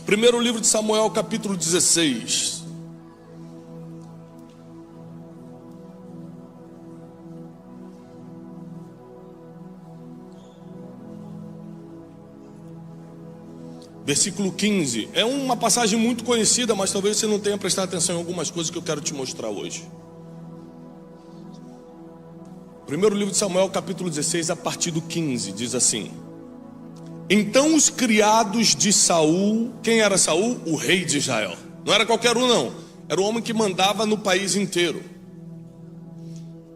Primeiro livro de Samuel, capítulo 16. Versículo 15. É uma passagem muito conhecida, mas talvez você não tenha prestado atenção em algumas coisas que eu quero te mostrar hoje. Primeiro livro de Samuel, capítulo 16, a partir do 15, diz assim: Então os criados de Saul, quem era Saul? O rei de Israel. Não era qualquer um não, era o homem que mandava no país inteiro.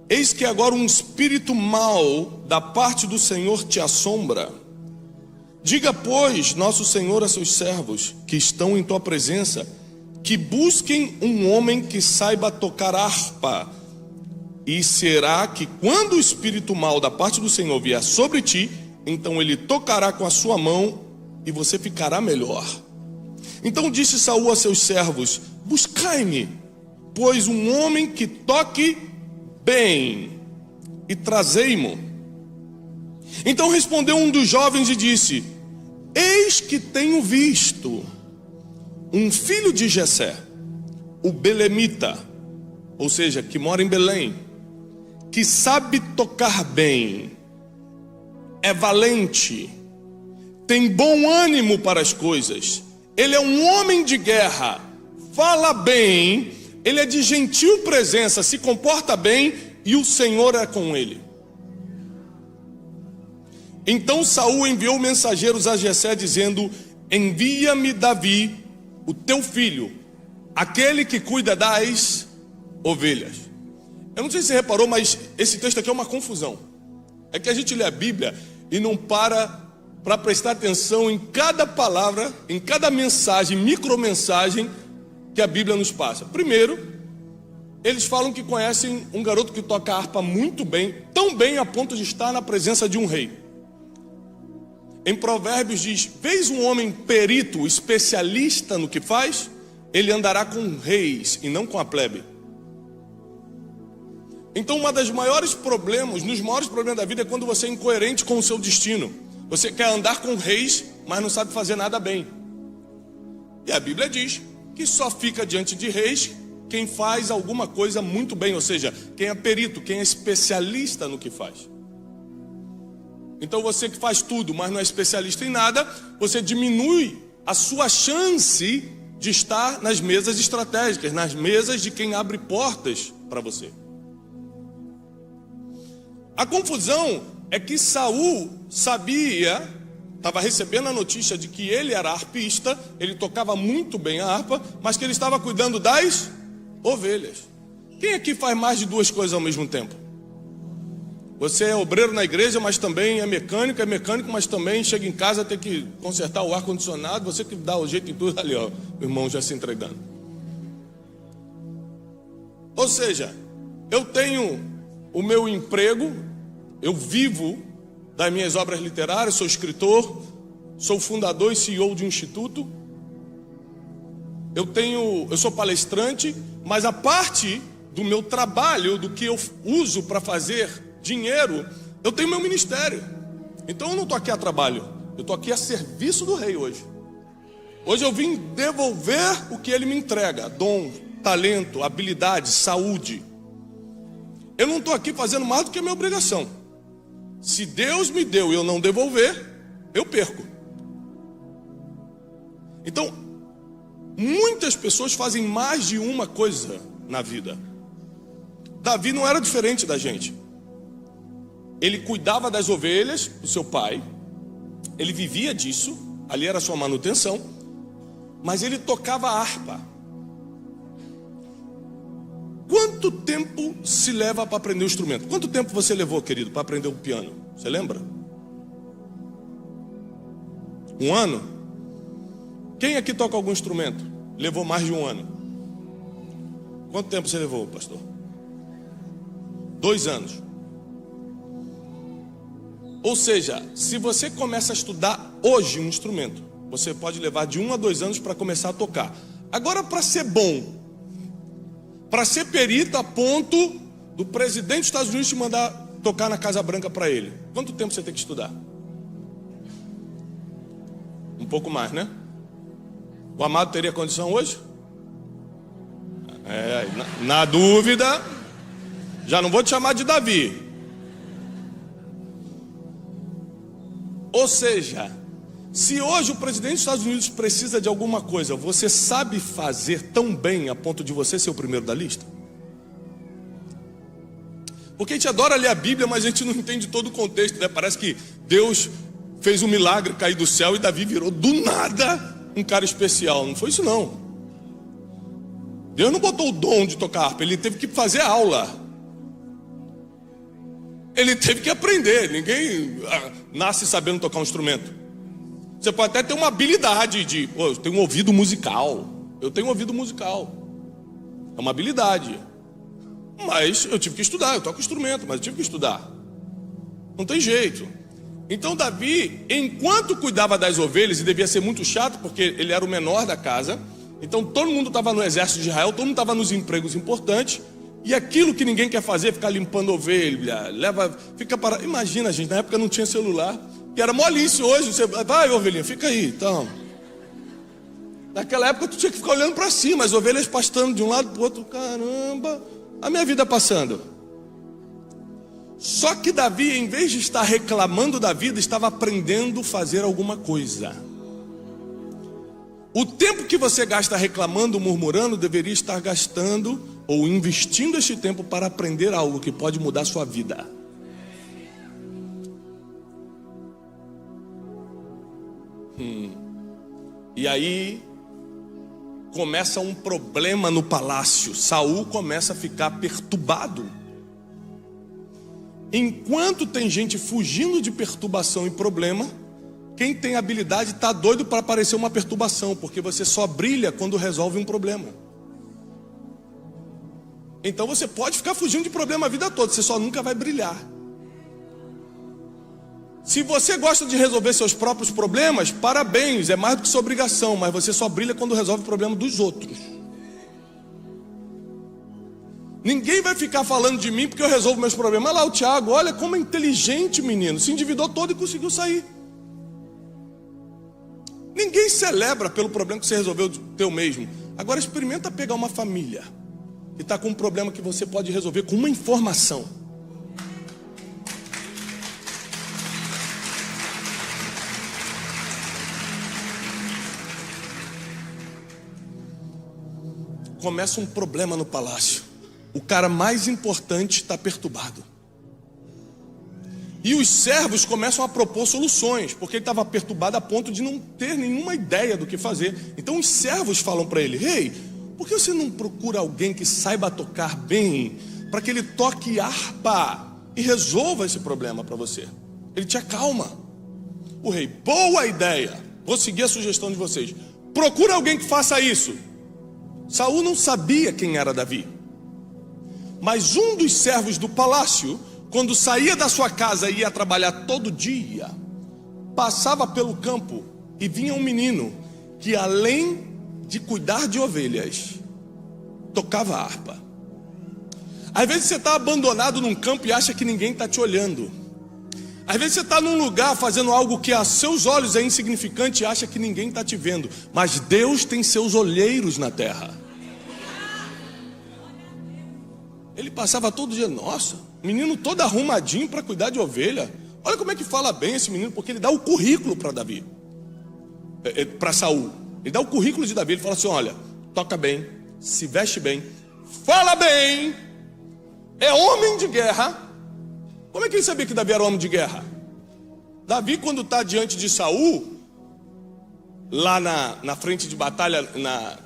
Eis que agora um espírito mau da parte do Senhor te assombra. Diga, pois, nosso Senhor a seus servos que estão em tua presença, que busquem um homem que saiba tocar harpa. E será que quando o espírito mau da parte do Senhor vier sobre ti, então ele tocará com a sua mão e você ficará melhor. Então disse Saul a seus servos: Buscai-me, pois um homem que toque bem, e trazei-mo. Então respondeu um dos jovens e disse: Eis que tenho visto um filho de Jessé, o belemita, ou seja, que mora em Belém, que sabe tocar bem, é valente, tem bom ânimo para as coisas, ele é um homem de guerra, fala bem, ele é de gentil presença, se comporta bem, e o Senhor é com ele. Então Saul enviou mensageiros a Jessé dizendo: Envia-me Davi, o teu filho, aquele que cuida das ovelhas. Eu não sei se você reparou, mas esse texto aqui é uma confusão. É que a gente lê a Bíblia e não para prestar atenção em cada palavra, em cada mensagem, micromensagem que a Bíblia nos passa. Primeiro, eles falam que conhecem um garoto que toca harpa muito bem, tão bem a ponto de estar na presença de um rei. Em Provérbios diz: Vês um homem perito, especialista no que faz, ele andará com reis e não com a plebe. Então nos maiores problemas da vida é quando você é incoerente com o seu destino. Você quer andar com reis, mas não sabe fazer nada bem. E a Bíblia diz que só fica diante de reis quem faz alguma coisa muito bem, ou seja, quem é perito, quem é especialista no que faz. Então você que faz tudo, mas não é especialista em nada, você diminui a sua chance de estar nas mesas estratégicas, nas mesas de quem abre portas para você. A confusão é que Saul sabia, estava recebendo a notícia de que ele era harpista, ele tocava muito bem a harpa, mas que ele estava cuidando das ovelhas. Quem aqui faz mais de duas coisas ao mesmo tempo? Você é obreiro na igreja, mas também é mecânico, mas também chega em casa, tem que consertar o ar-condicionado, você que dá o jeito em tudo ali, ó, o irmão já se entregando. Ou seja, eu tenho o meu emprego, eu vivo das minhas obras literárias, sou escritor, sou fundador e CEO de um instituto, eu sou palestrante, mas a parte do meu trabalho, do que eu uso para fazer dinheiro, eu tenho meu ministério. Então eu não estou aqui a trabalho, eu estou aqui a serviço do rei hoje. Hoje eu vim devolver o que ele me entrega: dom, talento, habilidade, saúde. Eu não estou aqui fazendo mais do que a minha obrigação. Se Deus me deu e eu não devolver, eu perco. Então, muitas pessoas fazem mais de uma coisa na vida. Davi não era diferente da gente. Ele cuidava das ovelhas do seu pai, ele vivia disso, ali era a sua manutenção, mas ele tocava harpa. Quanto tempo se leva para aprender o instrumento? Quanto tempo você levou, querido, para aprender o piano? Você lembra? 1 ano? Quem aqui toca algum instrumento? Levou mais de 1 ano. Quanto tempo você levou, pastor? 2 anos. Ou seja, se você começa a estudar hoje um instrumento, você pode levar de 1 a 2 anos para começar a tocar. Agora, para ser bom, para ser perito a ponto do presidente dos Estados Unidos te mandar tocar na Casa Branca para ele, quanto tempo você tem que estudar? Um pouco mais, né? O amado teria condição hoje? Na dúvida, já não vou te chamar de Davi. Ou seja, se hoje o presidente dos Estados Unidos precisa de alguma coisa, você sabe fazer tão bem a ponto de você ser o primeiro da lista? Porque a gente adora ler a Bíblia, mas a gente não entende todo o contexto, né? Parece que Deus fez um milagre cair do céu e Davi virou do nada um cara especial. Não foi isso não. Deus não botou o dom de tocar harpa, ele teve que fazer aula. Ele teve que aprender. Ninguém nasce sabendo tocar um instrumento. Você pode até ter uma habilidade de, eu tenho um ouvido musical. Eu tenho um ouvido musical. É uma habilidade. Mas eu tive que estudar. Eu toco instrumento, mas eu tive que estudar. Não tem jeito. Então Davi, enquanto cuidava das ovelhas, e devia ser muito chato, porque ele era o menor da casa, então todo mundo estava no exército de Israel, todo mundo estava nos empregos importantes, e aquilo que ninguém quer fazer, ficar limpando ovelha, fica para. Imagina, gente, na época não tinha celular, que era molice. Hoje, você vai, ovelhinha, fica aí, então. Naquela época tu tinha que ficar olhando para cima, as ovelhas pastando de um lado para o outro. Caramba, a minha vida passando. Só que Davi, em vez de estar reclamando da vida, estava aprendendo a fazer alguma coisa. O tempo que você gasta reclamando, murmurando, deveria estar gastando ou investindo este tempo para aprender algo que pode mudar a sua vida. E aí começa um problema no palácio. Saul começa a ficar perturbado. Enquanto tem gente fugindo de perturbação e problema, quem tem habilidade está doido para aparecer uma perturbação, porque você só brilha quando resolve um problema. Então você pode ficar fugindo de problema a vida toda, você só nunca vai brilhar. Se você gosta de resolver seus próprios problemas, parabéns, é mais do que sua obrigação, mas você só brilha quando resolve o problema dos outros. Ninguém vai ficar falando de mim porque eu resolvo meus problemas. Olha lá o Tiago, olha como é inteligente, menino, se endividou todo e conseguiu sair. Ninguém celebra pelo problema que você resolveu teu mesmo. Agora experimenta pegar uma família que está com um problema que você pode resolver com uma informação. Começa um problema no palácio. O cara mais importante está perturbado. E os servos começam a propor soluções, porque ele estava perturbado a ponto de não ter nenhuma ideia do que fazer. Então os servos falam para ele: Rei, por que você não procura alguém que saiba tocar bem, para que ele toque harpa e resolva esse problema para você? Ele te acalma. O rei: boa ideia, vou seguir a sugestão de vocês. Procura alguém que faça isso. Saul não sabia quem era Davi. Mas um dos servos do palácio, quando saía da sua casa e ia trabalhar todo dia, passava pelo campo e vinha um menino que, além de cuidar de ovelhas, tocava harpa. Às vezes você está abandonado num campo e acha que ninguém está te olhando. Às vezes você está num lugar fazendo algo que a seus olhos é insignificante e acha que ninguém está te vendo. Mas Deus tem seus olheiros na terra. Ele passava todo dia, nossa, menino todo arrumadinho para cuidar de ovelha. Olha como é que fala bem esse menino, porque ele dá o currículo para Davi, para Saul. Ele dá o currículo de Davi, ele fala assim: olha, toca bem, se veste bem, fala bem, é homem de guerra. Como é que ele sabia que Davi era homem de guerra? Davi, quando está diante de Saul, lá na frente de batalha,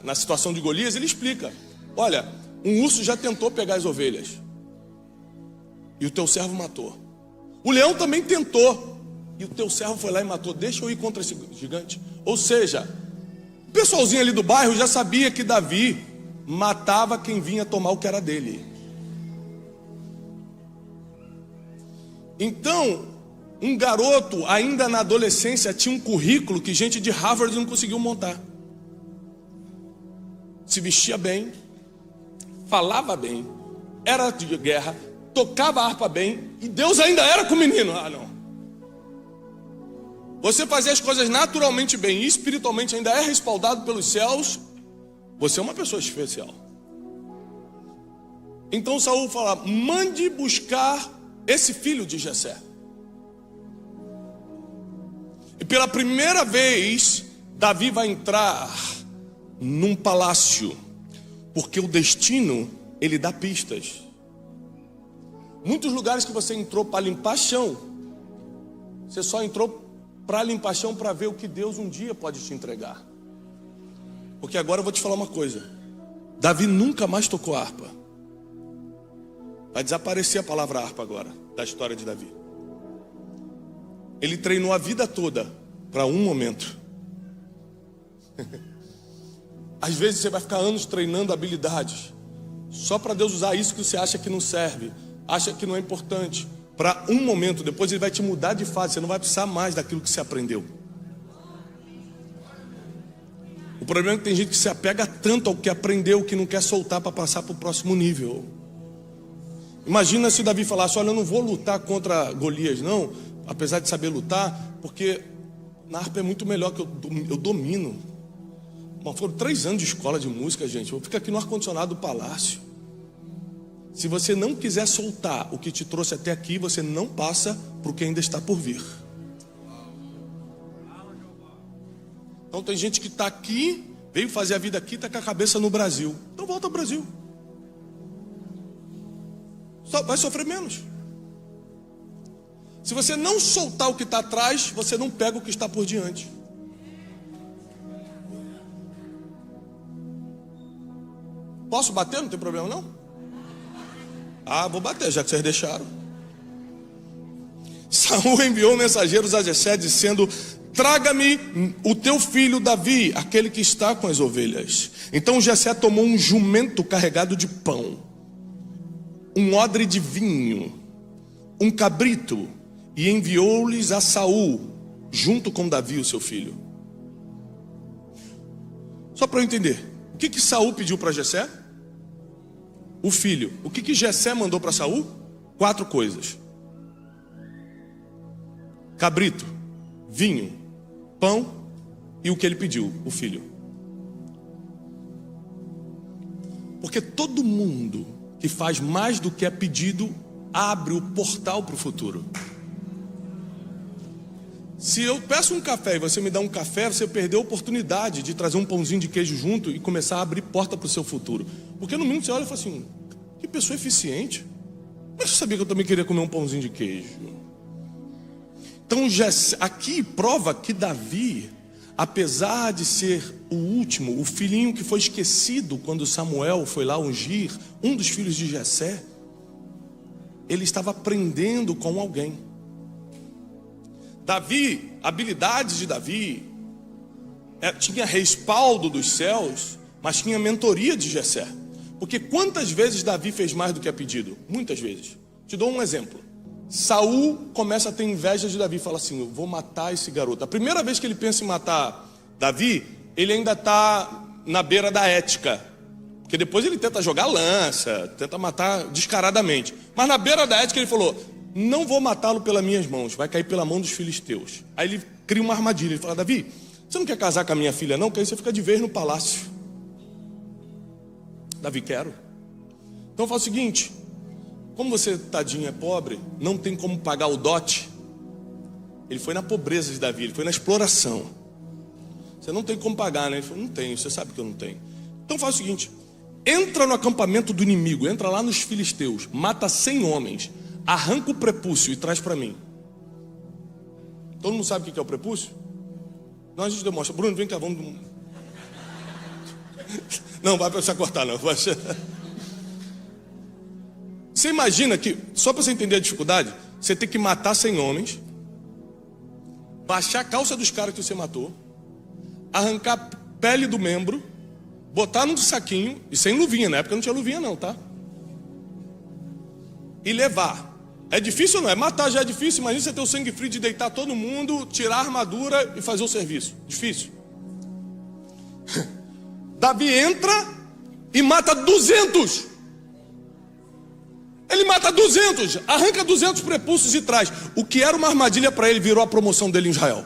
na situação de Golias, ele explica: olha, um urso já tentou pegar as ovelhas e o teu servo matou. O leão também tentou e o teu servo foi lá e matou. Deixa eu ir contra esse gigante. Ou seja, o pessoalzinho ali do bairro já sabia que Davi matava quem vinha tomar o que era dele. Então, um garoto ainda na adolescência tinha um currículo que gente de Harvard não conseguiu montar. Se vestia bem, falava bem, era de guerra, tocava a harpa bem, e Deus ainda era com o menino. Ah, não. você fazer as coisas naturalmente bem e espiritualmente ainda é respaldado pelos céus, você é uma pessoa especial. Então Saul fala: mande buscar esse filho de Jessé. E pela primeira vez, Davi vai entrar num palácio, porque o destino, ele dá pistas. Muitos lugares que você entrou para limpar chão, você só entrou para limpar chão para ver o que Deus um dia pode te entregar. Porque agora eu vou te falar uma coisa: Davi nunca mais tocou harpa. Vai desaparecer a palavra harpa agora da história de Davi. Ele treinou a vida toda para um momento. Às vezes você vai ficar anos treinando habilidades só para Deus usar isso que você acha que não serve, acha que não é importante, para um momento. Depois ele vai te mudar de fase. Você não vai precisar mais daquilo que você aprendeu. O problema é que tem gente que se apega tanto ao que aprendeu que não quer soltar para passar para o próximo nível. Imagina se Davi falasse: olha, eu não vou lutar contra Golias não, apesar de saber lutar, porque na harpa é muito melhor, que eu domino. Mas foram 3 anos de escola de música, gente. Eu fico aqui no ar-condicionado do palácio. Se você não quiser soltar o que te trouxe até aqui, você não passa para o que ainda está por vir. Então tem gente que está aqui, veio fazer a vida aqui, está com a cabeça no Brasil. Então volta ao Brasil. Vai sofrer menos. Se você não soltar o que está atrás, você não pega o que está por diante. Posso bater? Não tem problema não? Ah, vou bater, já que vocês deixaram. Saul enviou mensageiros a Jessé dizendo: traga-me o teu filho Davi, aquele que está com as ovelhas. Então Jessé tomou um jumento carregado de pão, um odre de vinho, um cabrito, e enviou-lhes a Saul, junto com Davi, o seu filho. Só para eu entender, o que Saul pediu para Jessé? O filho. O que Jessé mandou para Saul? 4 coisas: cabrito, vinho, pão e o que ele pediu, o filho. Porque todo mundo que faz mais do que é pedido abre o portal para o futuro. Se eu peço um café e você me dá um café, você perdeu a oportunidade de trazer um pãozinho de queijo junto e começar a abrir porta para o seu futuro. Porque no mínimo você olha e fala assim: que pessoa eficiente. Mas você sabia que eu também queria comer um pãozinho de queijo? Então aqui prova que Davi, apesar de ser o último, o filhinho que foi esquecido quando Samuel foi lá ungir, um dos filhos de Jessé, ele estava aprendendo com alguém. Davi, a habilidade de Davi tinha respaldo dos céus, mas tinha mentoria de Jessé. Porque quantas vezes Davi fez mais do que é pedido? Muitas vezes. Te dou um exemplo. Saul começa a ter inveja de Davi, fala assim: eu vou matar esse garoto. A primeira vez que ele pensa em matar Davi, ele ainda está na beira da ética, porque depois ele tenta jogar lança, tenta matar descaradamente. Mas na beira da ética ele falou: não vou matá-lo pelas minhas mãos, vai cair pela mão dos filisteus. Aí ele cria uma armadilha, ele fala: Davi, você não quer casar com a minha filha não? Porque aí você fica de vez no palácio. Davi: quero. Então faz o seguinte: como você, tadinho, é pobre, não tem como pagar o dote. Ele foi na pobreza de Davi, ele foi na exploração. Você não tem como pagar, né? Ele falou: não tenho, você sabe que eu não tenho. Então faz o seguinte: entra no acampamento do inimigo, entra lá nos filisteus, mata 100 homens, arranca o prepúcio e traz para mim. Todo mundo sabe o que é o prepúcio? Não, a gente demonstra. Bruno, vem cá, vamos. Não, vai precisar cortar não. Você imagina que, só para você entender a dificuldade, você tem que matar 100 homens, baixar a calça dos caras que você matou, arrancar a pele do membro, botar num saquinho, e sem luvinha, na época não tinha luvinha não, tá? E levar. É difícil ou não? É matar já é difícil. Imagina você ter o sangue frio de deitar todo mundo, tirar a armadura e fazer o serviço. Difícil. Davi entra e mata 200. Ele mata 200, arranca 200 prepúcios e traz. O que era uma armadilha para ele virou a promoção dele em Israel.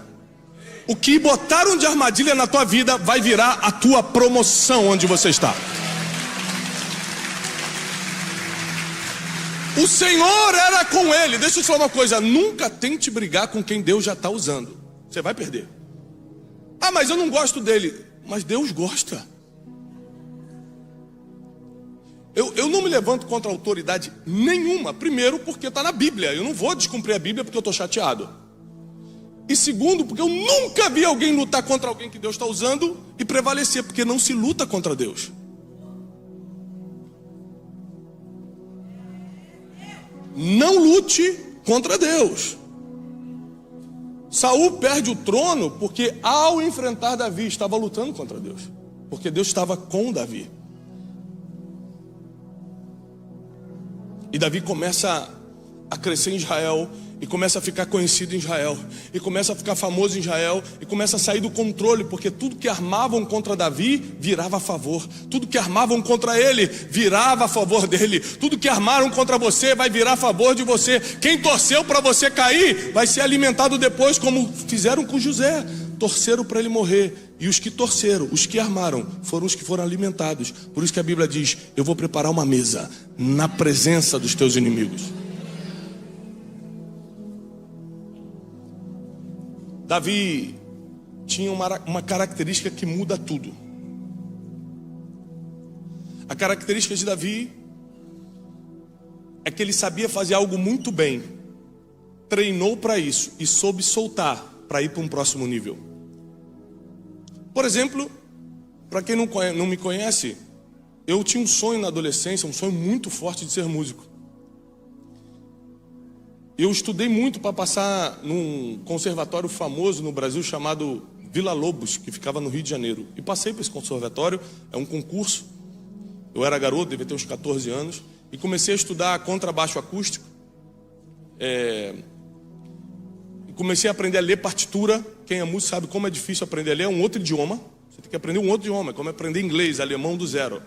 o que botaram de armadilha na tua vida vai virar a tua promoção onde você está. O Senhor era com ele. Deixa eu te falar uma coisa, nunca tente brigar com quem Deus já está usando. Você vai perder. Ah, mas eu não gosto dele. Mas Deus gosta. Eu não me levanto contra autoridade nenhuma. Primeiro, porque está na Bíblia. Eu não vou descumprir a Bíblia porque eu estou chateado. E segundo, porque eu nunca vi alguém lutar contra alguém que Deus está usando e prevalecer, porque não se luta contra Deus. Não lute contra Deus. Saul perde o trono porque ao enfrentar Davi estava lutando contra Deus, porque Deus estava com Davi. E Davi começa a crescer em Israel, e começa a ficar conhecido em Israel, e começa a ficar famoso em Israel, e começa a sair do controle, porque tudo que armavam contra Davi virava a favor, tudo que armavam contra ele virava a favor dele, tudo que armaram contra você vai virar a favor de você. Quem torceu para você cair vai ser alimentado depois, como fizeram com José, torceram para ele morrer. E os que torceram, os que armaram, foram os que foram alimentados. Por isso que a Bíblia diz: eu vou preparar uma mesa na presença dos teus inimigos. Davi tinha uma característica que muda tudo. A característica de Davi é que ele sabia fazer algo muito bem, treinou para isso e soube soltar para ir para um próximo nível. Por exemplo, para quem não me conhece, eu tinha um sonho na adolescência, um sonho muito forte de ser músico. Eu estudei muito para passar num conservatório famoso no Brasil chamado Vila Lobos, que ficava no Rio de Janeiro. E passei para esse conservatório, é um concurso. Eu era garoto, devia ter uns 14 anos, e comecei a estudar contrabaixo acústico. E comecei a aprender a ler partitura. Quem é músico sabe como é difícil aprender a ler, é um outro idioma. Você tem que aprender um outro idioma, como aprender inglês, alemão do zero.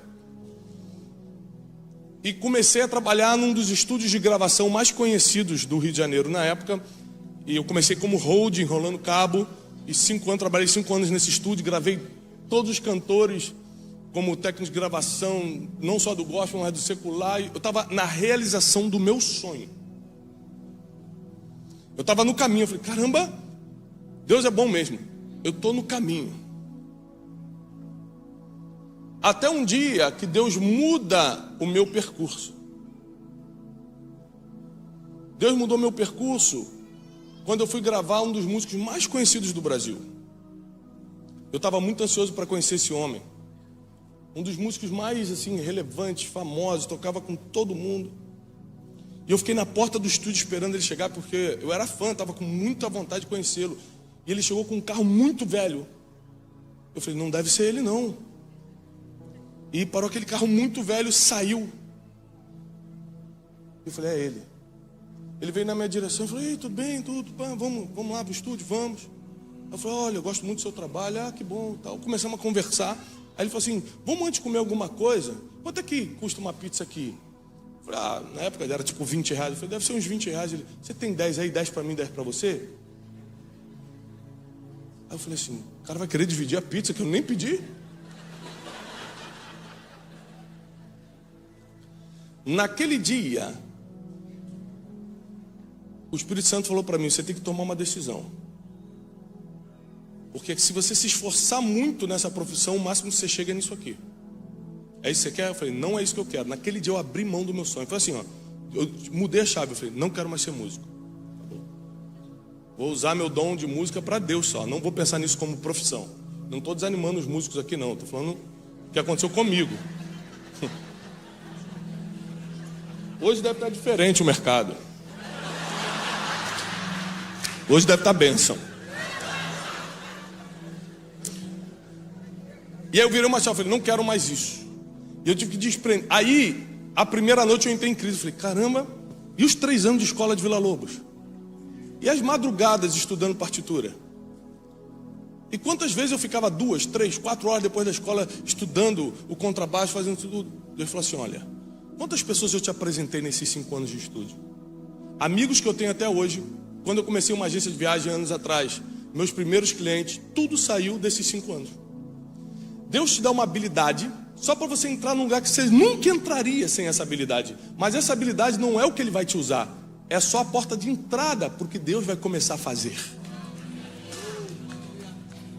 E comecei a trabalhar num dos estúdios de gravação mais conhecidos do Rio de Janeiro na época. E eu comecei como hold, enrolando cabo. E trabalhei 5 anos nesse estúdio, gravei todos os cantores como técnico de gravação, não só do gospel, mas do secular. Eu estava na realização do meu sonho. Eu estava no caminho, eu falei, caramba, Deus é bom mesmo. Eu estou no caminho. Até um dia que Deus muda o meu percurso. Deus mudou meu percurso quando eu fui gravar um dos músicos mais conhecidos do Brasil. Eu estava muito ansioso para conhecer esse homem. Um dos músicos mais assim, relevantes, famosos, tocava com todo mundo. E eu fiquei na porta do estúdio esperando ele chegar, porque eu era fã, estava com muita vontade de conhecê-lo. E ele chegou com um carro muito velho. Eu falei, não deve ser ele não. E parou aquele carro muito velho, saiu. Eu falei, é ele. Ele veio na minha direção, eu falei, ei, tudo bem, tudo, vamos lá pro estúdio, vamos. Eu falei, olha, eu gosto muito do seu trabalho, que bom, tal. Começamos a conversar. Aí ele falou assim, vamos antes comer alguma coisa? Quanto é que custa uma pizza aqui? Eu falei, na época era tipo 20 reais. Eu falei, deve ser uns 20 reais. Ele, você tem 10 aí, 10 para mim, 10 para você? Aí eu falei assim, o cara vai querer dividir a pizza que eu nem pedi? Naquele dia, o Espírito Santo falou para mim, você tem que tomar uma decisão. Porque se você se esforçar muito nessa profissão, o máximo que você chega é nisso aqui. É isso que você quer? Eu falei, não é isso que eu quero. Naquele dia eu abri mão do meu sonho. Foi assim, eu mudei a chave. Eu falei, não quero mais ser músico. Vou usar meu dom de música para Deus só. Não vou pensar nisso como profissão. Não estou desanimando os músicos aqui não. Estou falando o que aconteceu comigo. Hoje deve estar diferente o mercado. Hoje deve estar bênção. E aí eu virei uma chave, falei, não quero mais isso. E eu tive que desprender. Aí, a primeira noite eu entrei em crise. Falei, caramba, e os 3 anos de escola de Vila Lobos? E as madrugadas estudando partitura? E quantas vezes eu ficava 2, 3, 4 horas depois da escola estudando o contrabaixo, fazendo tudo? Deus falou assim, olha, quantas pessoas eu te apresentei nesses 5 anos de estúdio? Amigos que eu tenho até hoje. Quando eu comecei uma agência de viagem anos atrás, meus primeiros clientes, tudo saiu desses 5 anos. Deus te dá uma habilidade só para você entrar num lugar que você nunca entraria sem essa habilidade. Mas essa habilidade não é o que Ele vai te usar, é só a porta de entrada porque Deus vai começar a fazer.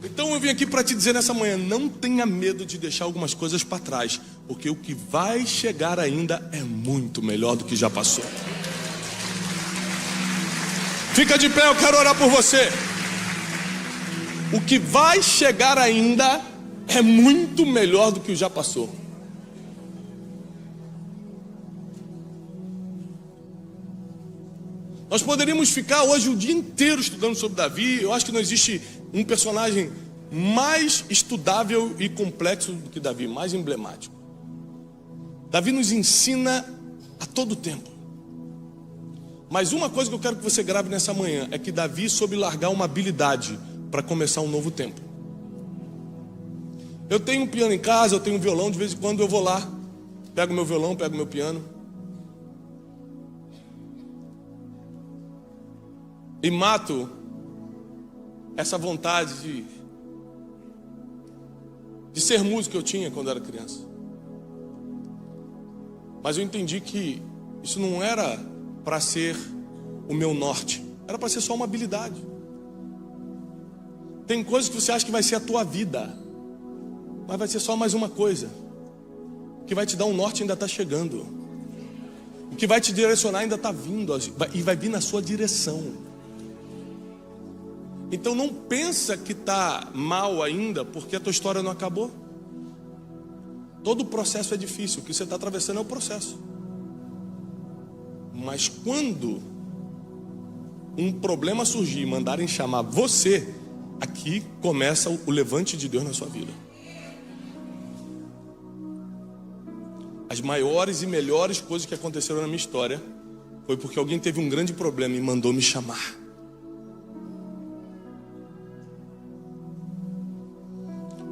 Então eu vim aqui para te dizer nessa manhã, não tenha medo de deixar algumas coisas para trás, porque o que vai chegar ainda é muito melhor do que já passou. Fica de pé, eu quero orar por você. O que vai chegar ainda é muito melhor do que já passou. Nós poderíamos ficar hoje o dia inteiro estudando sobre Davi. Eu acho que não existe um personagem mais estudável e complexo do que Davi, mais emblemático. Davi nos ensina a todo tempo. Mas uma coisa que eu quero que você grave nessa manhã é que Davi soube largar uma habilidade para começar um novo tempo. Eu tenho um piano em casa, eu tenho um violão, de vez em quando eu vou lá, pego meu violão, pego meu piano e mato essa vontade de ser músico que eu tinha quando era criança. Mas eu entendi que isso não era para ser o meu norte, era para ser só uma habilidade. Tem coisas que você acha que vai ser a tua vida, mas vai ser só mais uma coisa. O que vai te dar um norte ainda está chegando. O que vai te direcionar ainda está vindo e vai vir na sua direção. Então não pensa que está mal ainda porque a tua história não acabou. Todo o processo é difícil, o que você está atravessando é o processo. Mas quando um problema surgir e mandarem chamar você, aqui começa o levante de Deus na sua vida. As maiores e melhores coisas que aconteceram na minha história foi porque alguém teve um grande problema e mandou me chamar.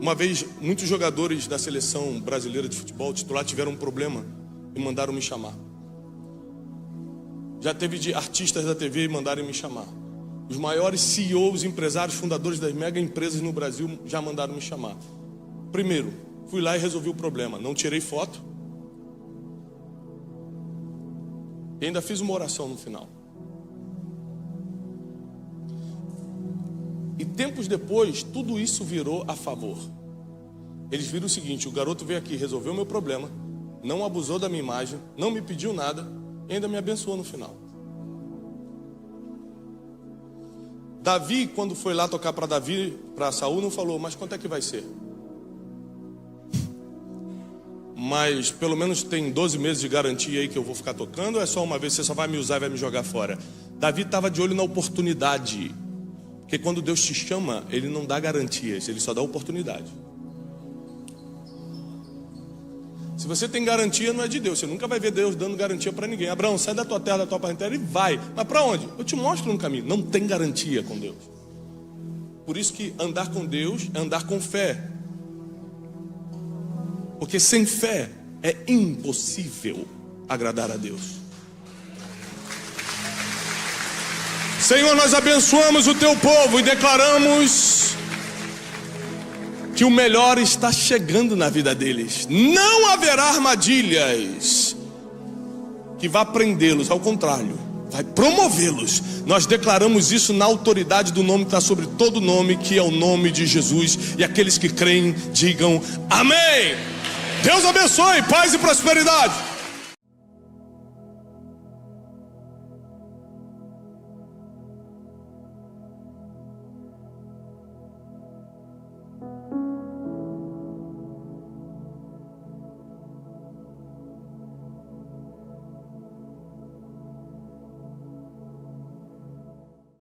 Uma vez, muitos jogadores da seleção brasileira de futebol titular tiveram um problema e mandaram me chamar. Já teve de artistas da TV e mandaram me chamar. Os maiores CEOs, empresários, fundadores das mega empresas no Brasil já mandaram me chamar. Primeiro, fui lá e resolvi o problema. Não tirei foto. E ainda fiz uma oração no final. E tempos depois, tudo isso virou a favor. Eles viram o seguinte: o garoto veio aqui, resolveu o meu problema, não abusou da minha imagem, não me pediu nada, e ainda me abençoou no final. Davi, quando foi lá tocar para Saul, não falou, mas quanto é que vai ser? Mas pelo menos tem 12 meses de garantia aí que eu vou ficar tocando, ou é só uma vez, você só vai me usar e vai me jogar fora? Davi estava de olho na oportunidade. Porque quando Deus te chama, Ele não dá garantias, Ele só dá oportunidade. Se você tem garantia, não é de Deus. Você nunca vai ver Deus dando garantia para ninguém. Abraão, sai da tua terra, da tua parentela e vai. Mas para onde? Eu te mostro um caminho. Não tem garantia com Deus. Por isso que andar com Deus é andar com fé. Porque sem fé é impossível agradar a Deus. Senhor, nós abençoamos o teu povo e declaramos que o melhor está chegando na vida deles. Não haverá armadilhas que vá prendê-los, ao contrário, vai promovê-los. Nós declaramos isso na autoridade do nome que está sobre todo nome, que é o nome de Jesus. E aqueles que creem, digam amém. Deus abençoe, paz e prosperidade.